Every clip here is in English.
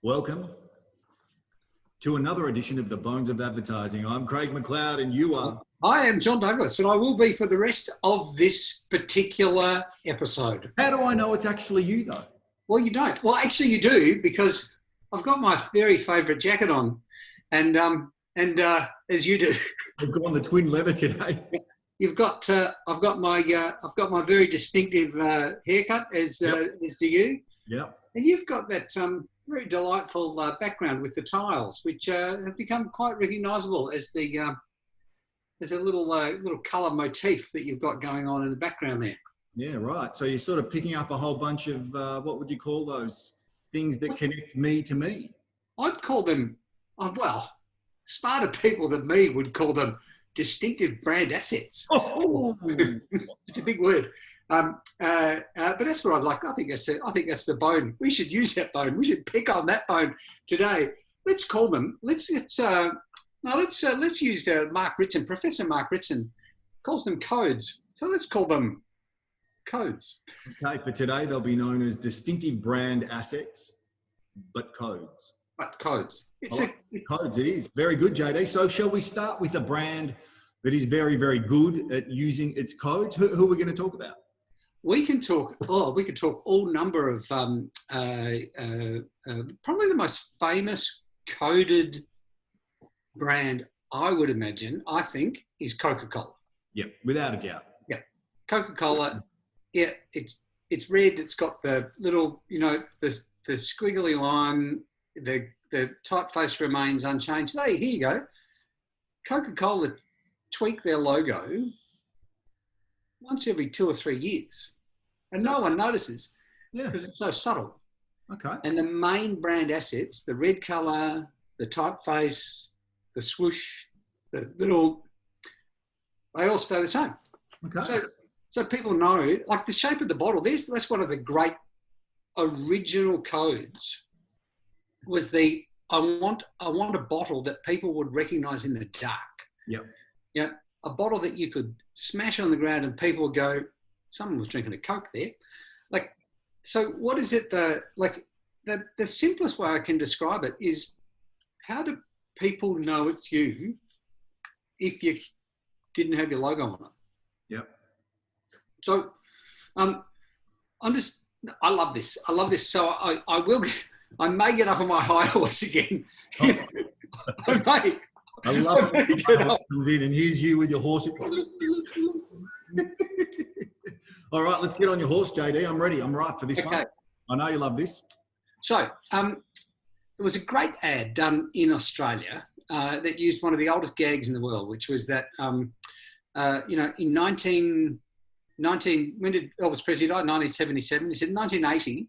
Welcome to another edition of the Bones of Advertising. I'm Craig McLeod and you are? I am John Douglas and I will be for the rest of this particular episode. How do I know it's actually you though? Well, you don't. Well, actually you do, because I've got my very favourite jacket on and as you do. We've gone the twin leather today. I've got my very distinctive haircut as do you. Yep. And you've got that very delightful background with the tiles, which have become quite recognisable as the there's a little colour motif that you've got going on in the background there. Yeah, right. So you're sort of picking up a whole bunch of what would you call those things that connect me to me? I'd call them, well, smarter people than me would call them distinctive brand assets. Oh. It's a big word. But that's what I'd like. I think that's the bone. We should use that bone. We should pick on that bone today. Let's call them. Let's use Mark Ritson. Professor Mark Ritson calls them codes. So let's call them codes. Okay, for today they'll be known as distinctive brand assets, but codes. But codes. Codes. It is very good, JD. So shall we start with a brand that is very, very good at using its codes? Who are we going to talk about? We can talk all number of probably the most famous coded brand I would imagine, I think, is Coca-Cola. Yep, without a doubt. Yeah, Coca-Cola. Yeah, it's red. It's got the little, the squiggly line. The typeface remains unchanged. Hey, here you go. Coca-Cola tweak their logo once every 2 or 3 years, and no one notices because it's so subtle. Okay. And the main brand assets, the red colour, the typeface, the swoosh, the little, they all stay the same. Okay. So people know, like the shape of the bottle. That's one of the great original codes. Was I want a bottle that people would recognise in the dark. Yep. Yeah, a bottle that you could smash on the ground and people would go, someone was drinking a Coke there. Like, so what is it? The simplest way I can describe it is, how do people know it's you if you didn't have your logo on it? Yep. So, I love this. So I may get up on my high horse again. Oh. I love it. Comes in and here's you with your horse. All right, let's get on your horse, JD. I'm ready. I'm right for this one. I know you love this. So, there was a great ad done in Australia that used one of the oldest gags in the world, which was that, in when did Elvis Presley die? 1977. He said in 1980,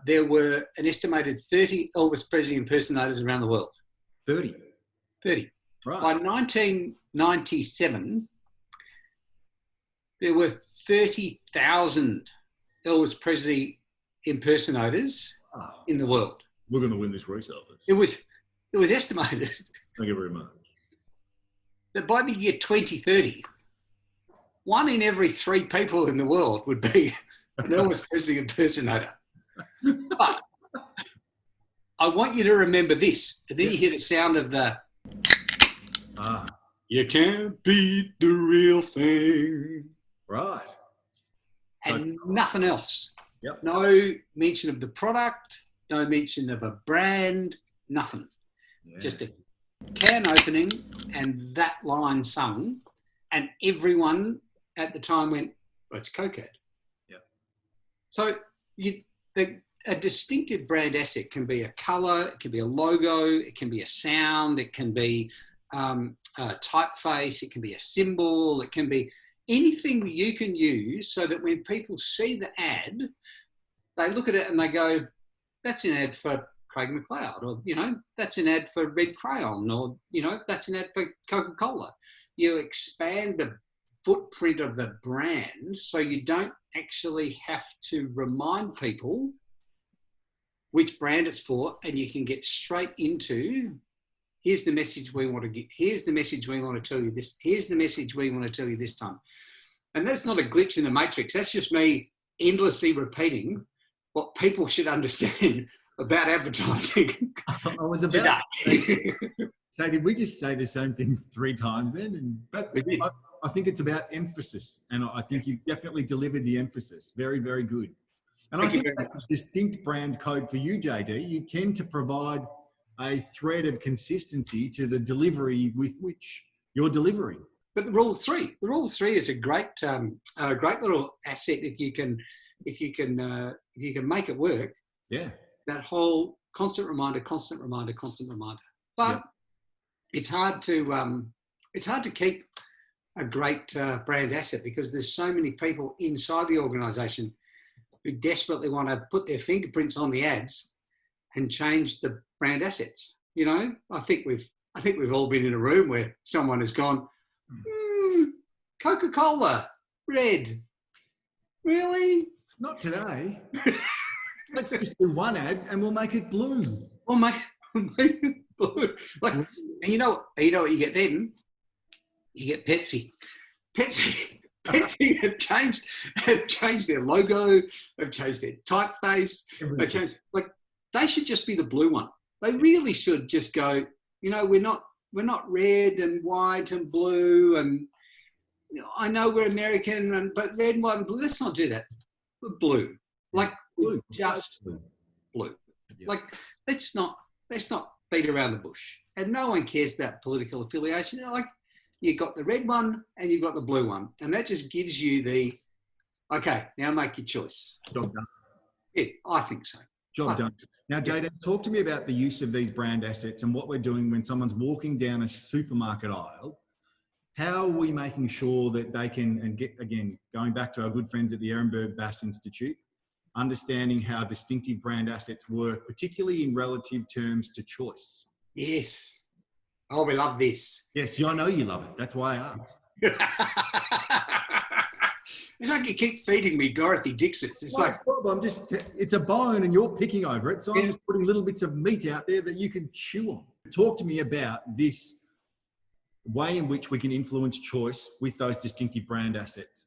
there were an estimated 30 Elvis Presley impersonators around the world. 30. Right. By 1997, there were 30,000 Elvis Presley impersonators in the world. We're going to win this race, Elvis. It was estimated. Thank you very much. That by the year 2030, 1 in every 3 people in the world would be an Elvis Presley impersonator. But I want you to remember this. And then you hear the sound of the... You can't beat the real thing. Right. And nothing else. Yep. No mention of the product, no mention of a brand, nothing. Yeah. Just a can opening and that line sung, and everyone at the time went, well, it's Coke-Ad. Yeah. So a distinctive brand asset can be a colour, it can be a logo, it can be a sound, it can be a typeface, it can be a symbol, it can be anything that you can use so that when people see the ad, they look at it and they go, that's an ad for Craig McLeod, or, that's an ad for Red Crayon, or, that's an ad for Coca-Cola. You expand the footprint of the brand so you don't actually have to remind people which brand it's for, and you can get straight into, here's the message we want to get, here's the message we want to tell you this, here's the message we want to tell you this time. And that's not a glitch in the matrix. That's just me endlessly repeating what people should understand about advertising I was today. about to say, so did we just say the same thing 3 times then? But I think it's about emphasis, and I think you've definitely delivered the emphasis. Very, very good. And I think that's a distinct brand code for you, JD. You tend to provide a thread of consistency to the delivery with which you're delivering. But the rule of three is a great little asset if you can make it work. Yeah. That whole constant reminder. But it's hard to keep a great brand asset because there's so many people inside the organisation who desperately want to put their fingerprints on the ads and change the brand assets. You know, I think we've all been in a room where someone has gone, Coca-Cola, red. Really? Not today. Let's just do one ad and we'll make it blue. We'll make it blue. Like, and you know what you get then? You get Pepsi. Pepsi have changed their logo, have changed their typeface, they should just be the blue one. They really should just go, you know, we're not red and white and blue and you know, I know we're American but red, white and blue. Let's not do that. We're blue. Like blue. Just blue. Yeah. Like let's not beat around the bush. And no one cares about political affiliation. You know, like you've got the red one and you've got the blue one. And that just gives you okay, now make your choice. Job done. Yeah, I think so. Job done. Now, Jada, talk to me about the use of these brand assets and what we're doing when someone's walking down a supermarket aisle. How are we making sure that they can, and get, again, going back to our good friends at the Ehrenberg Bass Institute, understanding how distinctive brand assets work, particularly in relative terms to choice? Yes. Oh, we love this. Yes, I know you love it. That's why I asked. It's like you keep feeding me Dorothy Dixons. It's like, it's a bone and you're picking over it. So I'm just putting little bits of meat out there that you can chew on. Talk to me about this way in which we can influence choice with those distinctive brand assets.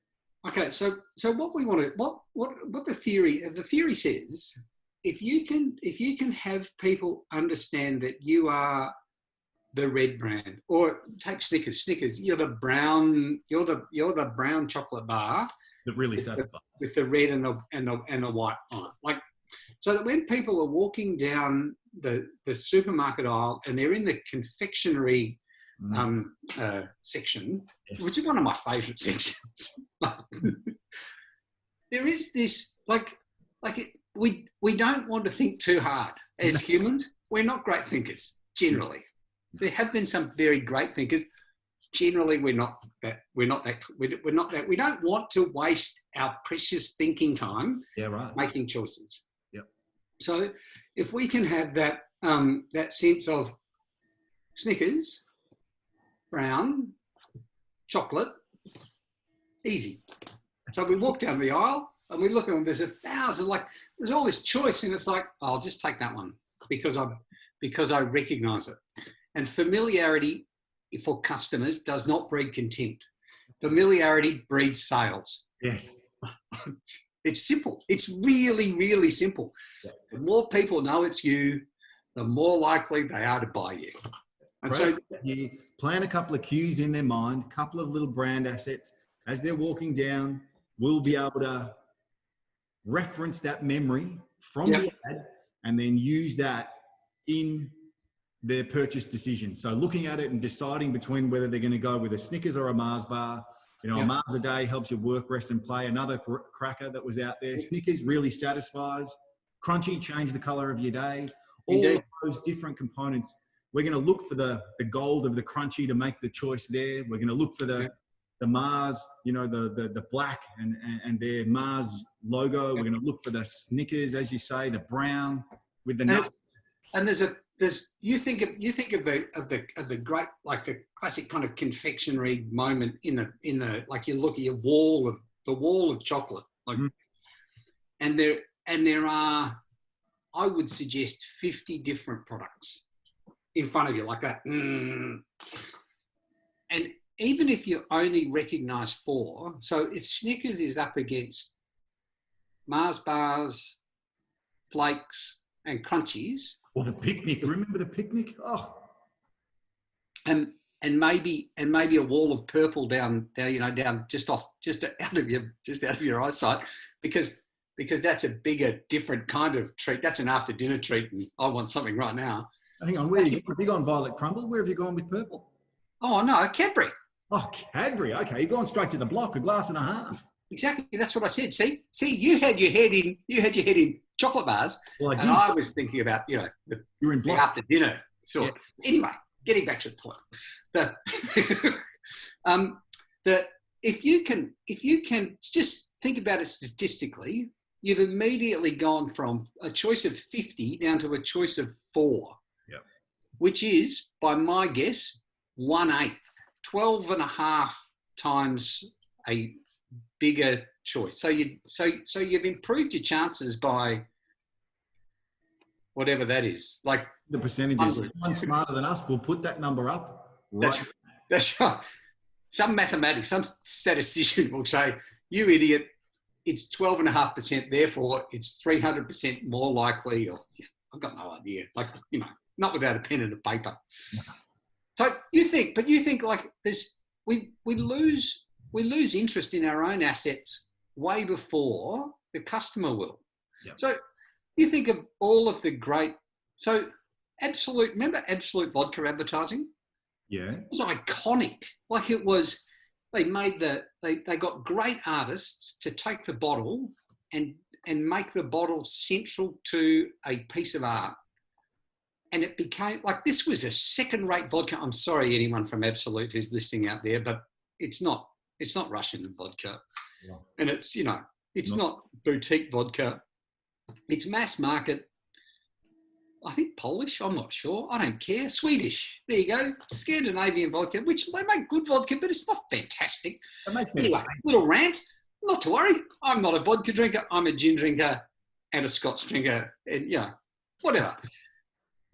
Okay, so what we want to, what the theory says, if you can have people understand that you are the red brand, or take Snickers, you're the brown chocolate bar that really satisfies with the red and the white on it. Like, so that when people are walking down the supermarket aisle and they're in the confectionery section, yes, which is one of my favourite sections, there is this we don't want to think too hard as humans. We're not great thinkers generally. There have been some very great thinkers. Generally, we don't want to waste our precious thinking time making choices. Yep. So if we can have that sense of Snickers, brown, chocolate, easy. So we walk down the aisle and we look and there's 1,000, there's all this choice, and it's like, I'll just take that one because I recognise it. And familiarity for customers does not breed contempt. Familiarity breeds sales. Yes. It's simple. It's really, really simple. Yeah. The more people know it's you, the more likely they are to buy you. And so you plan a couple of cues in their mind, a couple of little brand assets. As they're walking down, we'll be able to reference that memory from the ad and then use that in their purchase decision. So looking at it and deciding between whether they're going to go with a Snickers or a Mars bar. You know, a Mars a day helps you work, rest and play. Another cracker that was out there. Snickers really satisfies. Crunchy, change the color of your day. All of those different components. We're going to look for the gold of the crunchy to make the choice there. We're going to look for the Mars, you know, the black and their Mars logo. We're going to look for the Snickers, as you say, the brown with the nuts. And you think of the great, like the classic kind of confectionery moment in the like you look at the wall of chocolate, like, and there are, I would suggest 50 different products in front of you like that. And even if you only recognise 4, so if Snickers is up against Mars bars, flakes, and crunchies. Or the picnic. Remember the picnic? Oh. And maybe a wall of purple down just out of your eyesight, because that's a bigger, different kind of treat. That's an after dinner treat, and I want something right now. Hang on, have you gone violet crumble? Where have you gone with purple? Oh no, Cadbury. Oh, Cadbury. Okay, you've gone straight to the block, a glass and a half. Exactly, that's what I said. See, you had your head in chocolate bars, and I was thinking about the after dinner sort. Yeah. Anyway, getting back to the point, if you can just think about it statistically, you've immediately gone from a choice of 50 down to a choice of 4, which is, by my guess, 1/8, 12.5 times a bigger choice. So you've improved your chances by whatever that is, like the percentages. Someone smarter than us will put that number up. Right. That's right. Some mathematics, some statistician will say, "You idiot! It's 12.5%. Therefore, it's 300% more likely." Or I've got no idea. Like not without a pen and a paper. So you think like this, we lose interest in our own assets way before the customer will. Yep. So you think of all of the great, remember Absolute vodka advertising? Yeah. It was iconic. Like it was, they got great artists to take the bottle and make the bottle central to a piece of art. And it became like, this was a second-rate vodka. I'm sorry, anyone from Absolute who's listening out there, but it's not Russian vodka. Yeah. And it's not boutique vodka. It's mass market. I think Polish, I'm not sure. I don't care. Swedish. There you go. Scandinavian vodka, which they make good vodka, but it's not fantastic. Anyway, little rant. Not to worry. I'm not a vodka drinker. I'm a gin drinker and a Scotch drinker. And, whatever.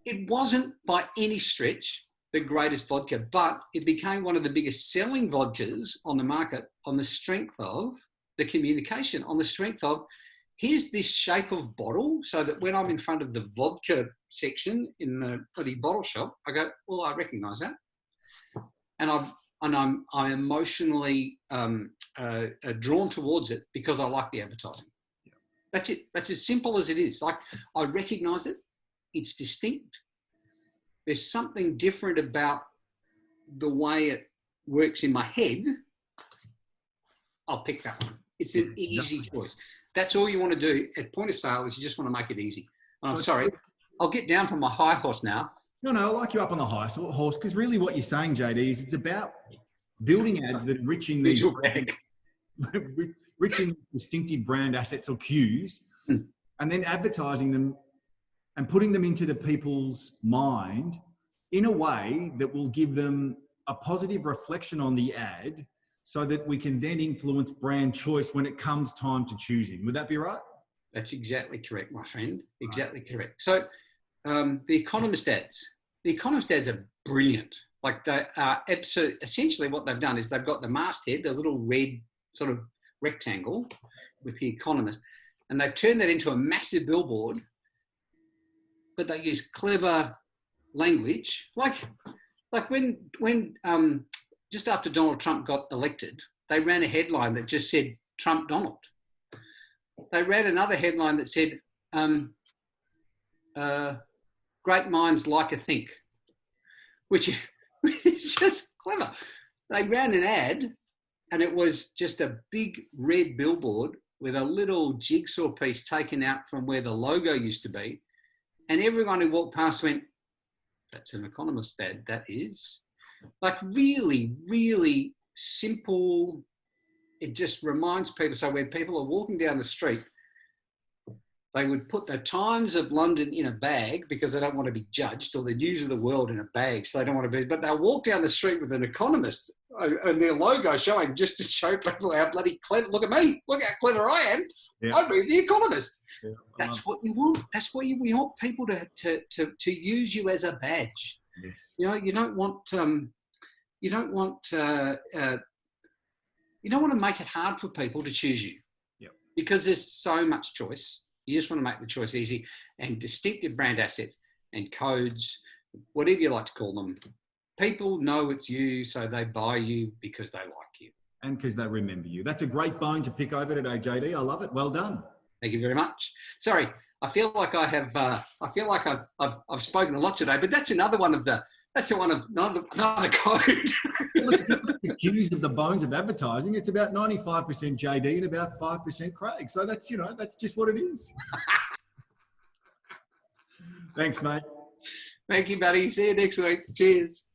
It wasn't by any stretch the greatest vodka, but it became one of the biggest selling vodkas on the market on the strength of the communication, on the strength of, here's this shape of bottle, so that when I'm in front of the vodka section in the bloody bottle shop, I go, well, I recognise that, and I'm emotionally drawn towards it because I like the advertising. Yeah. That's it. That's as simple as it is. Like, I recognise it. It's distinct. There's something different about the way it works in my head. I'll pick that one. It's an easy choice. That's all you want to do at point of sale, is you just want to make it easy. And I'm sorry, I'll get down from my high horse now. No, I like you up on the high horse, because really what you're saying, JD, is it's about building ads that are rich in distinctive brand assets or cues, and then advertising them and putting them into the people's mind in a way that will give them a positive reflection on the ad, so that we can then influence brand choice when it comes time to choosing. Would that be right? That's exactly correct, my friend. Exactly correct. So the Economist ads. The Economist ads are brilliant. Like, they are essentially what they've done is they've got the masthead, the little red sort of rectangle with the Economist, and they've turned that into a massive billboard, but they use clever language. Like when just after Donald Trump got elected, they ran a headline that just said, Trump Donald. They ran another headline that said, great minds like a think, which is just clever. They ran an ad, and it was just a big red billboard with a little jigsaw piece taken out from where the logo used to be. And everyone who walked past went, that's an Economist ad, that is. Like, really, really simple. It just reminds people. So when people are walking down the street, they would put the Times of London in a bag because they don't want to be judged, or the News of the World in a bag, so they don't want to be, but they'll walk down the street with an Economist and their logo showing, just to show people how bloody clever, look at me, look how clever I am. Yeah. I read the Economist. Yeah, that's what you want. That's what we want people to use you as a badge. Yes. You don't want to make it hard for people to choose you. Yep. Because there's so much choice. You just want to make the choice easy. And distinctive brand assets and codes, whatever you like to call them, people know it's you, so they buy you because they like you. And because they remember you. That's a great bone to pick over today, JD. I love it. Well done. Thank you very much. Sorry, I feel like I have. I feel like I've spoken a lot today, but that's another one of the. That's another code. Look, if you look at the cues of the bones of advertising, it's about 95% JD and about 5% Craig. So that's, you know, that's just what it is. Thanks, mate. Thank you, buddy. See you next week. Cheers.